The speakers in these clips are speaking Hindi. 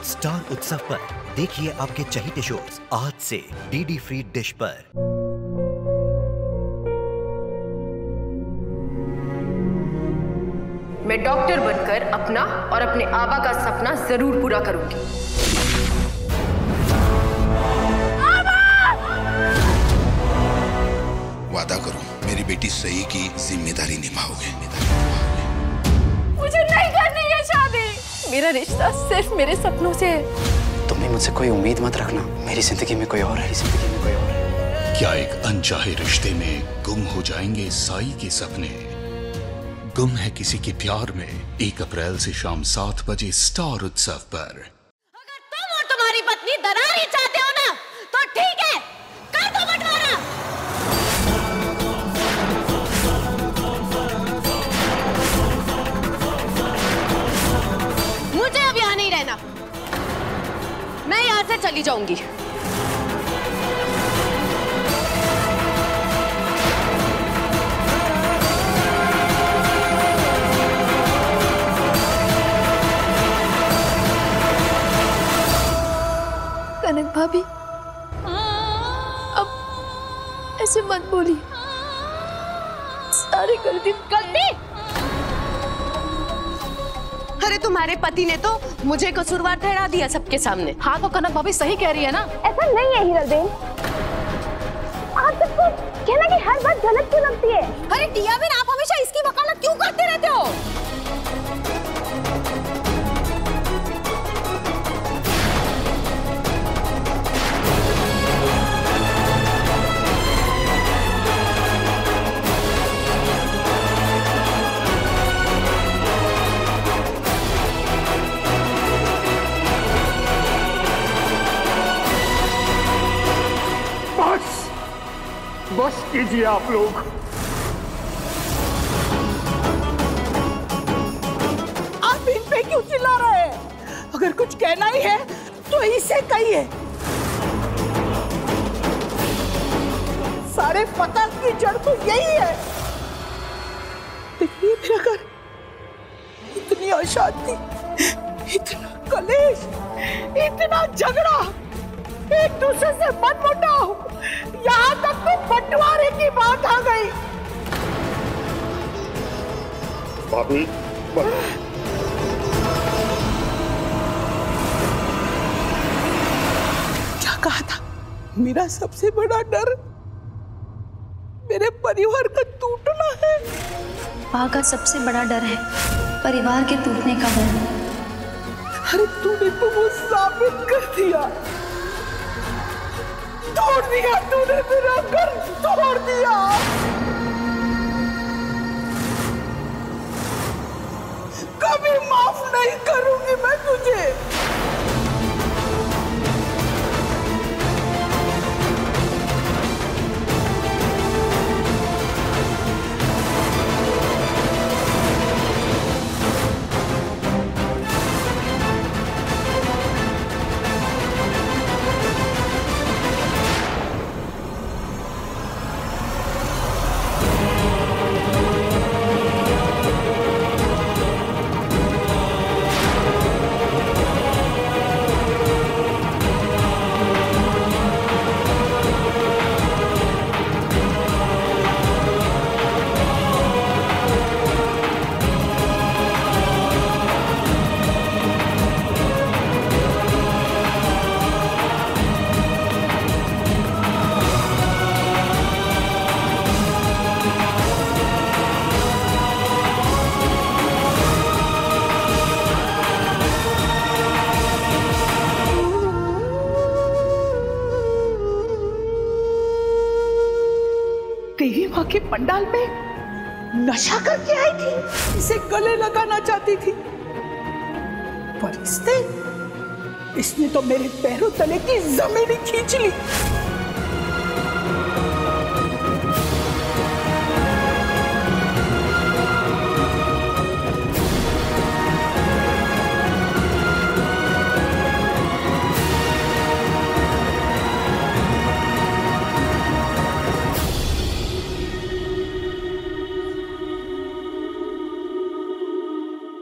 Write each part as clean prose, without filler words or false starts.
स्टार उत्सव पर देखिए आपके चहेते शोज आज से डीडी फ्री डिश पर। मैं डॉक्टर बनकर अपना और अपने आबा का सपना जरूर पूरा करूंगी। वादा करो मेरी बेटी सही की जिम्मेदारी निभाओगे। मुझे नहीं करनी है शादी। मेरा रिश्ता सिर्फ मेरे सपनों से है। तुम्हें मुझसे कोई उम्मीद मत रखना। मेरी जिंदगी में कोई और है, जिंदगी में कोई और है। क्या एक अनचाहे रिश्ते में गुम हो जाएंगे साई के सपने? गुम है किसी के प्यार में 1 अप्रैल से शाम 7 बजे स्टार उत्सव पर। अगर तुम और तुम्हारी पत्नी दरार ही चाहते हो ना तो ठीक है, कर दो बंटवारा। मुझे अब यहाँ नहीं रहना, मैं यहाँ से चली जाऊंगी। कनक भाभी, अब ऐसे मत बोली। सारी गलती अरे तुम्हारे पति ने तो मुझे कसूरवार ठहरा दिया सबके सामने। हाँ तो कनक भाभी सही कह रही है ना। ऐसा नहीं है हीराबेन, आप सबको कहना कि हर बात गलत क्यों लगती है। अरे टिया बेन, आप हमेशा इसकी वकालत क्यों करते रहते हो? बस कीजिए आप लोग। आप इन पे क्यों चिल्ला रहे हैं? अगर कुछ कहना ही है तो इसे कहिए। सारे फतह की जड़ तो यही है। देखिए मेरा घर, इतनी अशांति, इतना कलेश, इतना झगड़ा, एक दूसरे से मनमुटाव, यहाँ तक तो बंटवारे की बात आ गई। भाभी, क्या कहा था? मेरा सबसे बड़ा डर मेरे परिवार का टूटना है। माँ का सबसे बड़ा डर है परिवार के टूटने का डर। अरे तूने तो वो साबित कर दिया, तोड़ दिया तूने, मेरा घर तोड़ दिया। कभी माफ नहीं करूंगी मैं तुझे। देवी माँ के पंडाल में नशा करके आई थी, इसे गले लगाना चाहती थी, पर इसने तो मेरे पैरों तले की जमीन ही खींच ली।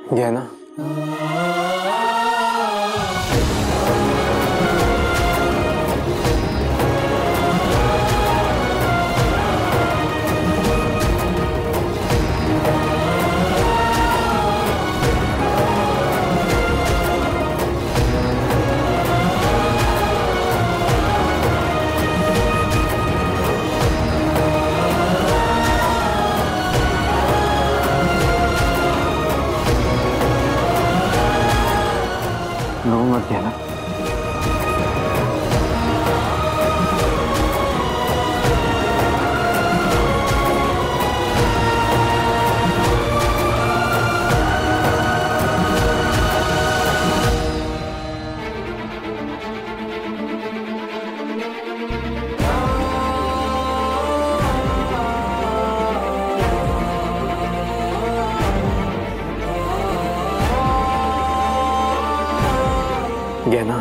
ये है ना रो मत कहना। गहना,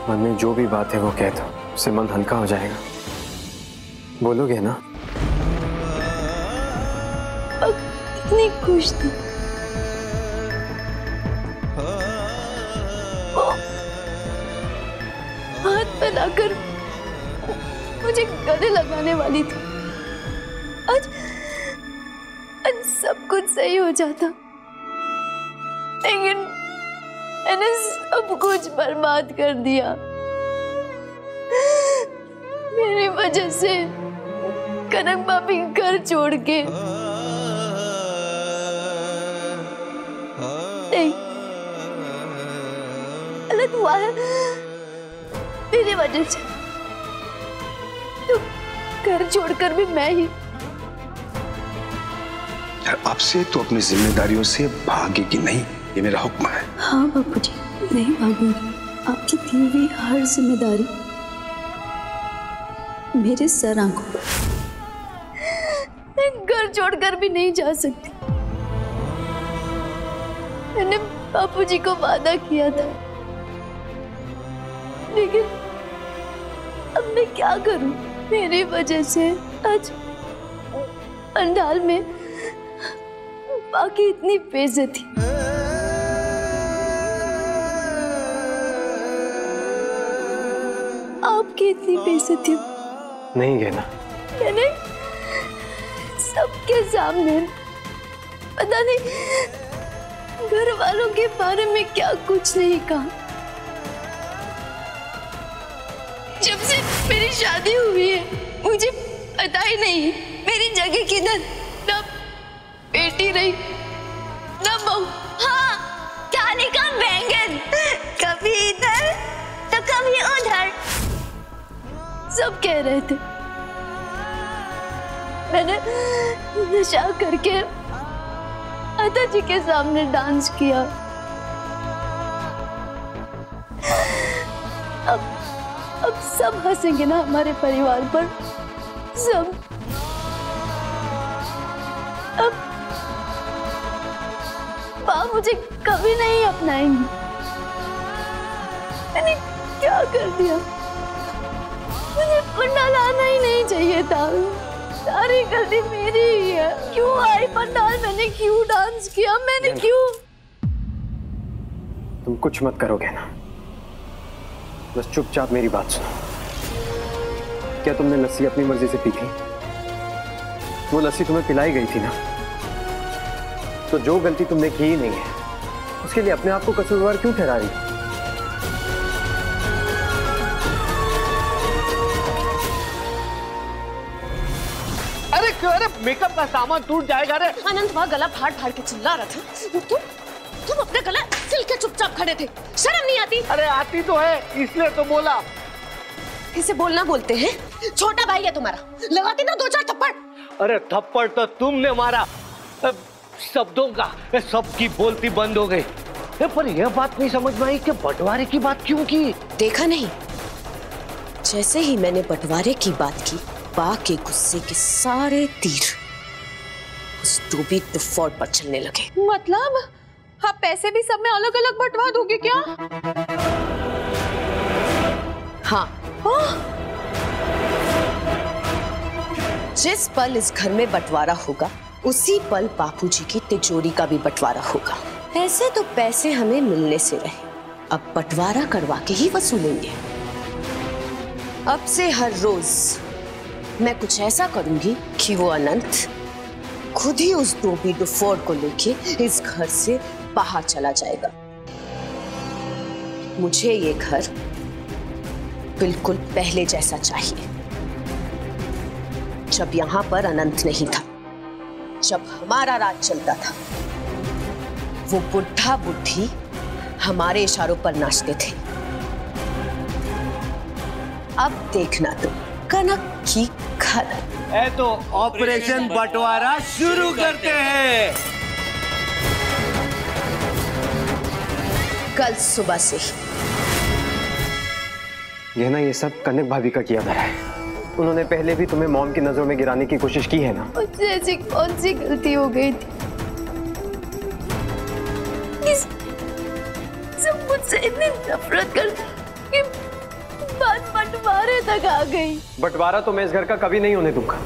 मन में जो भी बात है वो कह दो, उससे मन हल्का हो जाएगा। बोलो गहना। इतनी खुश थी, हाथ फैलाकर मुझे गले लगाने वाली थी। आज सब कुछ सही हो जाता, लेकिन मैंने सब कुछ बर्बाद कर दिया। मेरी वजह से कनक भाभी घर छोड़ के नहीं, गलत हुआ है मेरी वजह से। तो घर छोड़कर भी मैं ही। अब से तो अपनी जिम्मेदारियों से भागेगी नहीं, ये मेरा हुक्म है। हाँ बापूजी, नहीं भागूंगी। आपकी दी हुई हर जिम्मेदारी मेरे सर आंखों पर। मैं घर छोड़कर भी नहीं जा सकती। मैंने बापूजी को वादा किया था, लेकिन अब मैं क्या करूं? मेरी वजह से आज पंडाल में बाकी इतनी बेइज्जती। आपकी इतनी बेइज्जती नहीं गहना। मैंने सबके सामने पता नहीं घर वालों के बारे में क्या कुछ नहीं कहा। जब से मेरी शादी हुई है मुझे पता ही नहीं मेरी जगह किधर। ना बेटी रही ना बहू। हाँ, खाने का बैंगन कभी इधर तो कभी उधर। सब कह रहे थे मैंने नशा करके माता जी के सामने डांस किया। अब सब हंसेंगे ना हमारे परिवार पर। सब अब माँ मुझे कभी नहीं अपनाएंगी। मैंने क्या कर दिया? मुझे पंडाल आना ही नहीं चाहिए था। सारी गलती मेरी ही है। क्यों आई पंडाल? मैंने क्यों डांस किया? मैंने क्यों? तुम कुछ मत करोगे ना, बस चुपचाप मेरी बात सुनो। क्या तुमने लस्सी अपनी मर्जी से पी थी? वो लस्सी तुम्हें पिलाई गई थी ना, तो जो गलती तुमने की ही नहीं है उसके लिए अपने आप को कसूरवार क्यों ठहरा रही? अरे मेकअप का सामान टूट जाएगा। अरे अनंत वहाँ गला फाड़ फाड़ के चिल्ला रहा था। तुम अपना गला सिल के चुपचाप खड़े थे। शर्म नहीं आती? अरे आती तो है, इसलिए तो बोला। इसे बोलना बोलते हैं? छोटा भाई है तुम्हारा, लगाती ना 2-4 थप्पड़। अरे थप्पड़ तो तुमने मारा। शब्दों का सबकी बोलती बंद हो गई। पर यह बात नहीं समझ में आई कि बंटवारे की बात क्यों की? देखा नहीं, जैसे ही मैंने बंटवारे की बात की, बा के गुस्से के सारे तीर उस डूबी टुफौड पर चलने लगे। मतलब आप पैसे भी सब में अलग अलग बंटवा दोगे क्या? हाँ। जिस पल इस घर में बंटवारा होगा उसी पल बापूजी की तिजोरी का भी बंटवारा होगा। ऐसे तो पैसे हमें मिलने से रहे, अब बंटवारा करवा के ही वसूलेंगे। अब से हर रोज मैं कुछ ऐसा करूंगी कि वो अनंत खुद ही उस डूबी टुफौड को लेके इस घर से बाहर चला जाएगा। मुझे ये घर बिल्कुल पहले जैसा चाहिए, जब यहां पर अनंत नहीं था, जब हमारा राज चलता था। वो बुढ़ा बुढ़ी हमारे इशारों पर नाचते थे। अब देखना तुम कनक की खनक। तो ऑपरेशन बंटवारा शुरू करते हैं। कल सुबह से ही। ये ना, ये सब कनक भाभी का किया धरा है। उन्होंने पहले भी तुम्हें मॉम की नजरों में गिराने की कोशिश की है ना। मुझसे ऐसी कौन सी गलती हो गई थी? सब मुझसे इतनी नफरत करते कि बात बंटवारे तक आ गई। बंटवारा तो मैं इस घर का कभी नहीं होने दूंगा।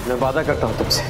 मैं वादा करता हूं तुमसे।